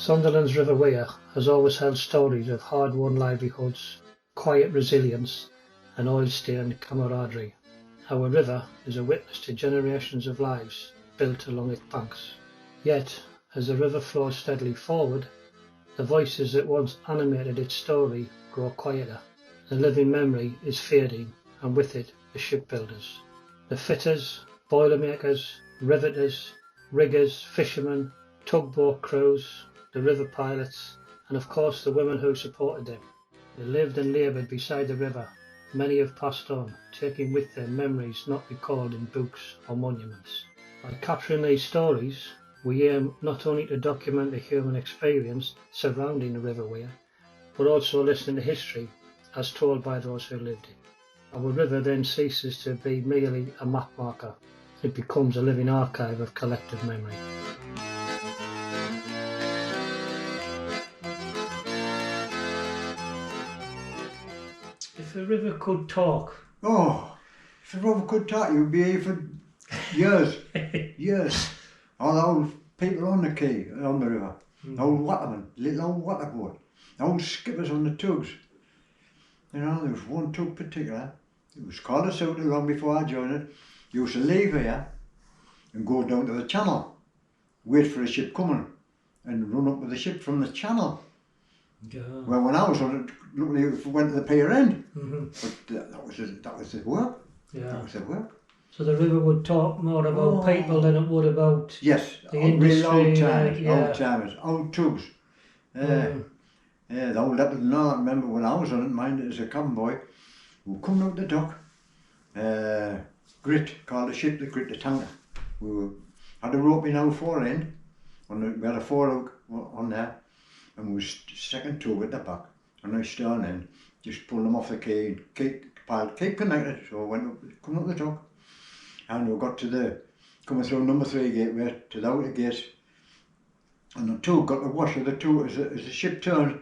Sunderland's River Wear has always held stories of hard-won livelihoods, quiet resilience and oil-stained camaraderie. Our river is a witness to generations of lives built along its banks. Yet, as the river flows steadily forward, the voices that once animated its story grow quieter. The living memory is fading, and with it the shipbuilders. The fitters, boilermakers, riveters, riggers, fishermen, tugboat crews, the river pilots, and of course the women who supported them. They lived and laboured beside the river. Many have passed on, taking with them memories not recalled in books or monuments. By capturing these stories, we aim not only to document the human experience surrounding the River Wear, but also listen to history as told by those who lived it. Our river then ceases to be merely a map marker. It becomes a living archive of collective memory. If the river could talk. Oh, if the river could talk, you'd be here for years. Years. All the old people on the quay, on the river. Old watermen, little old water boat. Old skippers on the tugs. You know, there was one tug particular. It was called a Souter long before I joined it. You used to leave here and go down to the channel, wait for a ship coming, and run up with the ship from the channel. Yeah. Well, when I was on it, luckily it went to the pier end. But that was the work. Yeah. That was the work. So the river would talk more about people than it would about yes, the industry. Real old timers, yeah. old timers, old tugs. Yeah, the old leopards and all that. I remember when I was on it, mind it as a convoy, we were coming out the dock, grit, called the ship the grit, the tanker. We had a rope in our forend, we had a forehook on there, and we was second tug at the back, and I stern end, just pull them off the quay, keep connected. So I went up, coming up the dock, and we got to the, coming through number 3 gateway to the outer gate, and the tug got the wash of the tug, as the ship turned,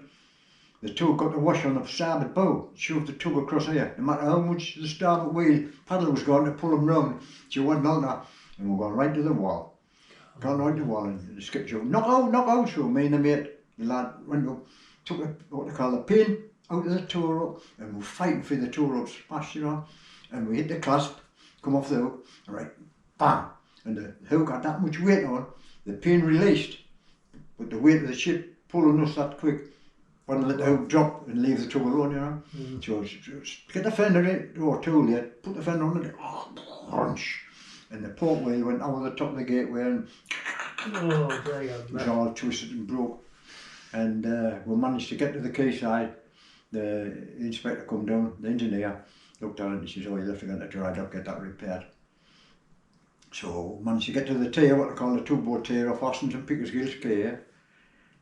the tug got the wash on the starboard bow, shoved the tug across here. No matter how much the starboard wheel paddle was going to pull them round, she wasn't on that, and we're going right to the wall. Gone right to the wall, and the skipper said, knock out, so me and the mate, the lad went up, took what they call the pin out of the tow rope, and we were fighting for the tow rope, smashed it on, and we hit the clasp, come off the hook, right, bam, and the hook had that much weight on, the pin released, but the weight of the ship pulling us that quick, wouldn't let the hook drop and leave the tug alone, you know. So get the fender in, or tool yet, put the fender on it, crunch, and the port wheel went over the top of the gateway, and it was all twisted and broke. And we managed to get to the quayside. The inspector come down, the engineer looked at it and he says, oh, you'll have to get the dry dock, get that repaired. So managed to get to the tier, what they call the tugboat tier off Austin's and Pickersgill's Quay.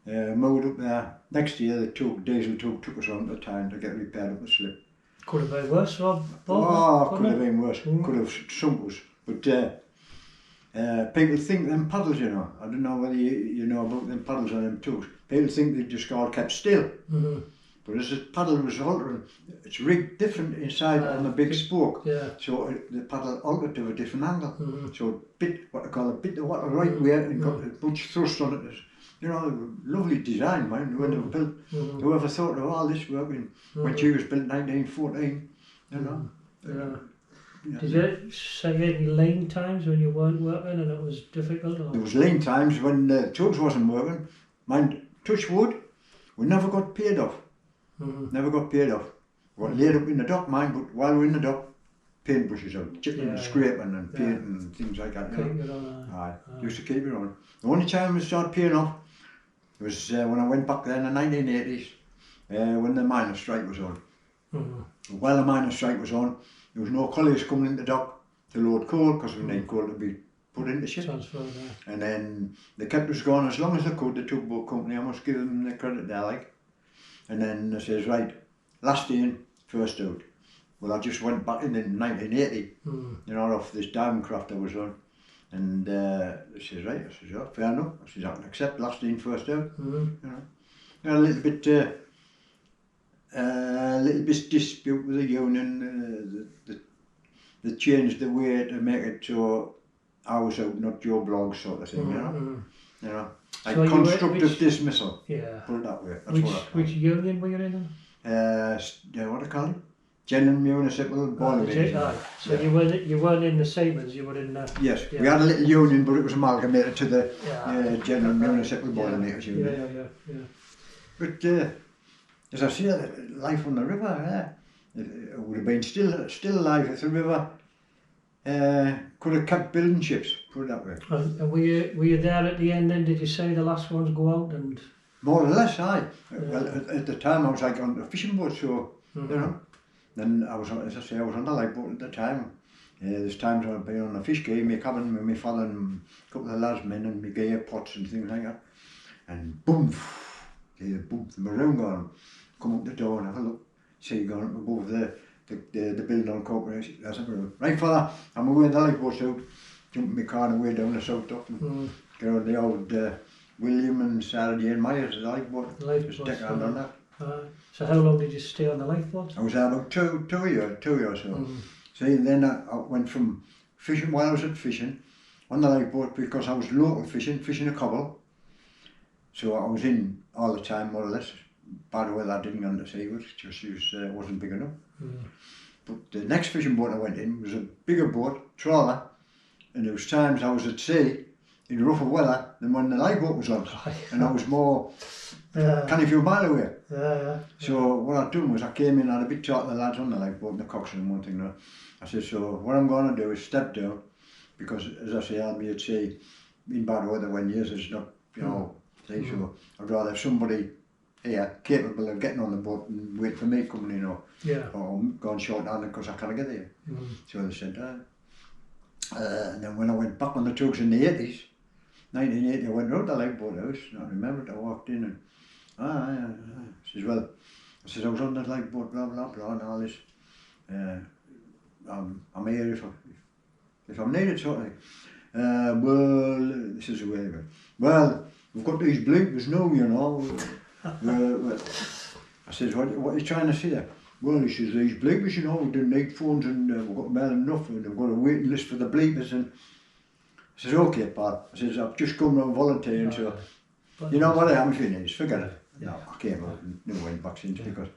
Moved up there. Next year the diesel tug took us on at the time to get repaired up the slip. Could have been worse, Rob. Could have been worse. Could have sunk us. But people think them paddles, you know. I don't know whether you know about them paddles on them tugs. People think they just all kept still. But as the paddle was altering, it's rigged different inside on the big spoke. Yeah. So the paddle altered to a different angle. So what they call a bit the water right way and got much thrust on it. You know, lovely design, man, when they were built. Whoever thought of all this work when she was built 1914, you know. Yeah. Did you say any lean times when you weren't working and it was difficult? Or? There was lean times when the tugs wasn't working. Mind, touch wood, we never got paid off. Never got paid off. We got laid up in the dock, mind, but while we were in the dock, paintbrushes out, chipping and scraping and painting and things like that. Keep it on. Used to keep it on. The only time we started paying off was when I went back there in the 1980s, when the miners' strike was on. While the miners' strike was on, there was no colliers coming into the dock to load coal because we need coal to be put into ship. And then they kept us going as long as they could, the tugboat company. I must give them the credit there, like. And then they says, right, last in, first out. Well, I just went back in 1980, you know, off this diamond craft I was on. And they says, right, I says, yeah, fair enough. I says, I can accept last in, first out. You know, a little bit with the union. They changed the way to make it so I was out, not Joe Bloggs sort of thing, you know. Mm-hmm. You know, So like you were- constructive which- dismissal. Yeah. Put it that way. That's what I call Which union were you in? what do you call it? General Municipal Boilermakers. So you weren't in the Seamans, you were in the... Yes, Yeah. we had a little union, but it was amalgamated to the Yeah. General Municipal Yeah. Boilermakers union. Yeah. But as I say, life on the river, it would have been still alive if the river could have kept building ships, put it that way. And were you there at the end then? Did you see the last ones go out and... More or less, aye. Well, at the time I was like on a fishing boat, so, you know. Then I was, as I say, I was on the lifeboat at the time. There's times I've been on a fish quay, my cabin with my father and a couple of lads men and my gear pots and things like that. And boom, boom, the maroon gone. Come up the door and have a look. See going up above the building on corporation. That's a maroon. Right, fella, I'm away in the lifeboat out. Jump in my car and away down the south dock and get on the old William and Sarah Jane Myers, the lifeboat. Just take a hand on that. So how long did you stay on the lifeboat? I was there about two years or so. So then I went from fishing, while I was at fishing, on the lifeboat because I was local fishing a cobble. So I was in all the time, more or less. Bad weather, I didn't go into sea with, just it wasn't big enough. But the next fishing boat I went in was a bigger boat, trawler, and there was times I was at sea in rougher weather than when the lifeboat was on. And I was more, can't few mile away. So what I'd done was I came in, I had a big talk to the lads on the lifeboat and the coxswain and one thing and I said, so what I'm going to do is step down, because as I say, I'll be at sea in bad weather when years is not, you know, see, so I'd rather have somebody here capable of getting on the boat and wait for me coming in, or going short-handed because I can't get there. So they said, and then when I went back on the tugs in the 80s, 1980, I went round the lifeboat house, and I remembered I walked in and, I says, well, I was on that lifeboat, blah, blah, blah, and all this. I'm here if I'm needed, sort of thing. Well, this is the way it goes. Well, we've got these bleepers now, you know. Well, I says, what are you trying to say there? Well, he says, these bleepers, you know, we didn't need phones and we've got more than enough and we've got a waiting list for the bleepers. And I says, okay, pal. I says, I've just come round volunteering, so you know what I am feeling is, forget it. No, I came out and never went back since because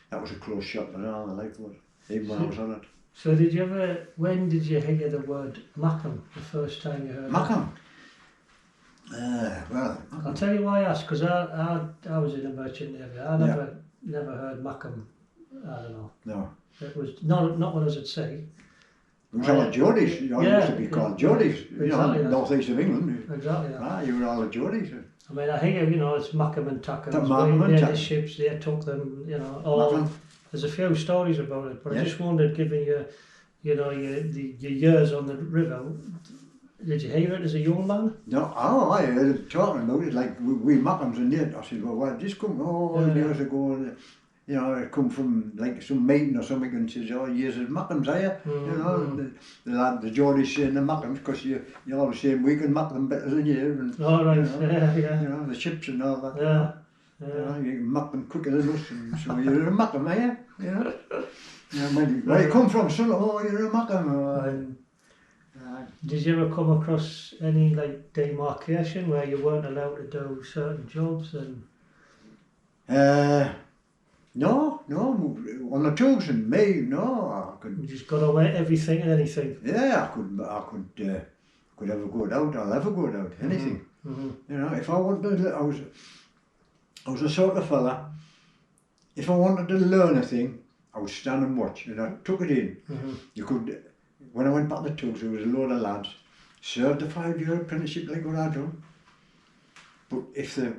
that was a close shot for all the lifeboat, even when I was on it. So when did you hear the word Mackham the first time you heard Mackham? Well, I'll tell you why I asked, because I was in a merchant navy. I never heard Mackham, I don't know. No. It was not when I was at sea. It was all the Geordies, you know, it used to be called Geordies, you know, north east of England. Exactly. You were all the Geordies. I mean, I hear, you know, it's Mackham and Tackham. The ships, they took them, you know, there's a few stories about it, but I just wondered, given you know, your years on the river, did you hear it as a young man? No, I heard it talking about it, like we Mackhams and it. I said, well, where did this come years ago? And, you know, it come from like some meeting or something and says, oh, years of Mackhams, are you? You know, the Geordies saying the Mackhams, because you always say we can mack them better than you. And, oh, right, you know, you know, the ships and all that. You know, you can mack them quicker than us, and so you're a Mackham, are you? You know? Where you come from, son? Oh, you're a Mackham. Did you ever come across any like demarcation where you weren't allowed to do certain jobs and? No, on the tugs and me, no, I could. You just got away everything and anything. Yeah, I could ever go out. I'll ever go out. Anything. You know, if I wanted, I was a sort of fella. If I wanted to learn a thing, I would stand and watch, and I took it in. You could. When I went back to the tugs, there was a load of lads served a 5-year apprenticeship like what I done. But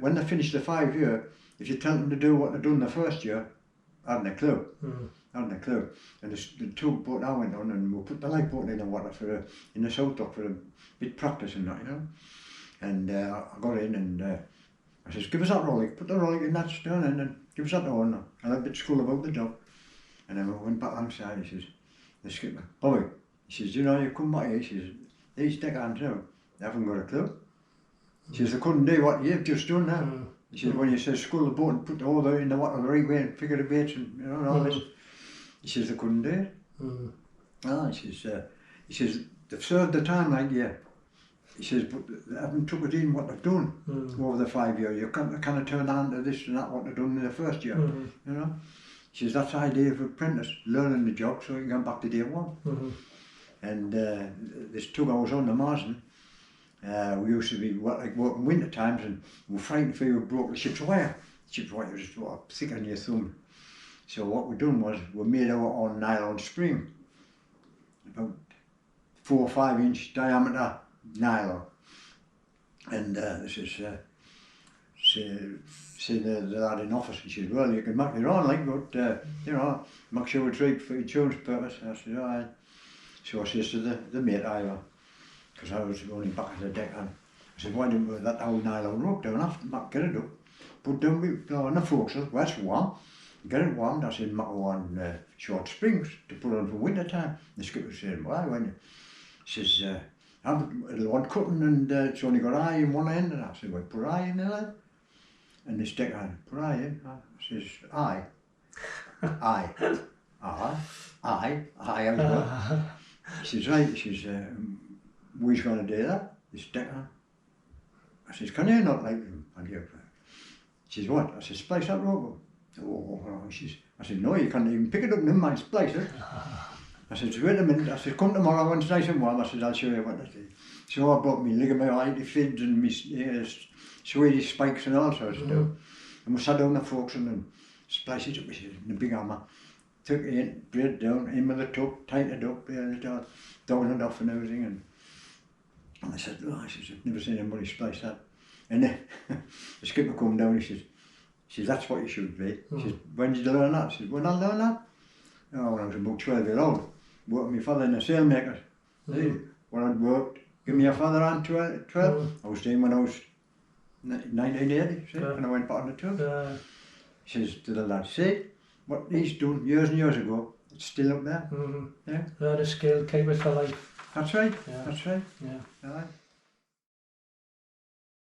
when they finished the 5-year, if you tell them to do what they done the first year, I hadn't a clue. I hadn't a clue. And the tugboat I went on, and we put the lifeboat in the water in the south dock for a bit practice and that, you know. And I got in and I says, give us that rollick, put the rollick in that stern and then give us that one. I had a bit of school about the job. And then I went back alongside, he says, the skipper, Bobby, he says, you know, you come back here, he says, these take hands now, they haven't got a clue. He says, they couldn't do what you've just done now. He says, when you say scull the boat and put the oar in the water the right way and figure the baits and, you know, and all this, he says, they couldn't do it. He says, they've served the time like yeah. He says, but they haven't took it in what they've done over the 5 years. You can't kind of turn on to this and that what they've done in the first year, you know. He says, that's the idea of apprentice, learning the job so you can come back to day one. And this tug I was on the Marsden, we used to be working winter times and we were frightened for you broke the ship's wire. The ship's wire was just thick on your thumb. So what we done was we made our own nylon spring, about 4 or 5 inch diameter nylon. And this is say the lad in office, he says, well, you can make your own like, but you know, make sure it's right for insurance purpose. I said, alright. So I says to the mate Ivor, because I was only back at the deck, and I said, why don't we that old nylon rope down after, get it up, put down on the forecastle where it's warm, get it warmed. I said, make one short springs to put on for winter time. The skipper said, why, when you? He says, it'll want cutting and it's only got eye in one end. And I said, well, put eye in there, lad. And this deckhand, put eye in. I says, eye. Eye. Eye as well. She says, right. She says, we're going to do that, this deckhand. I says, can you not like them? She says, what? I says, splice that rope up. Oh, I said, no, you can't even pick it up, never mind, splice it. I said, wait a minute. I said, come tomorrow when it's nice and warm. I said, I'll show you what I do. So I brought me ligament fids and me Swedish spikes and all sorts of stuff. And we sat down the forecastle and spliced it up in a big hammer. Took it in, braid down, in with the tub, tightened it up, down it off and everything. And I said, oh, I've never seen anybody splice that. And then the skipper come down, he says, that's what you should be. He says, when did you learn that? I said, when I learn that? Oh, when I was about 12 years old. Worked with my father in the sailmakers. When I'd worked, give me a father on 12. I was doing when I was 1980, see, when I went back on the tug. He says to the lad, see, what he's done years and years ago, it's still up there. Yeah. Learn a skill, keep it for life. That's right, that's right. Yeah. Aye.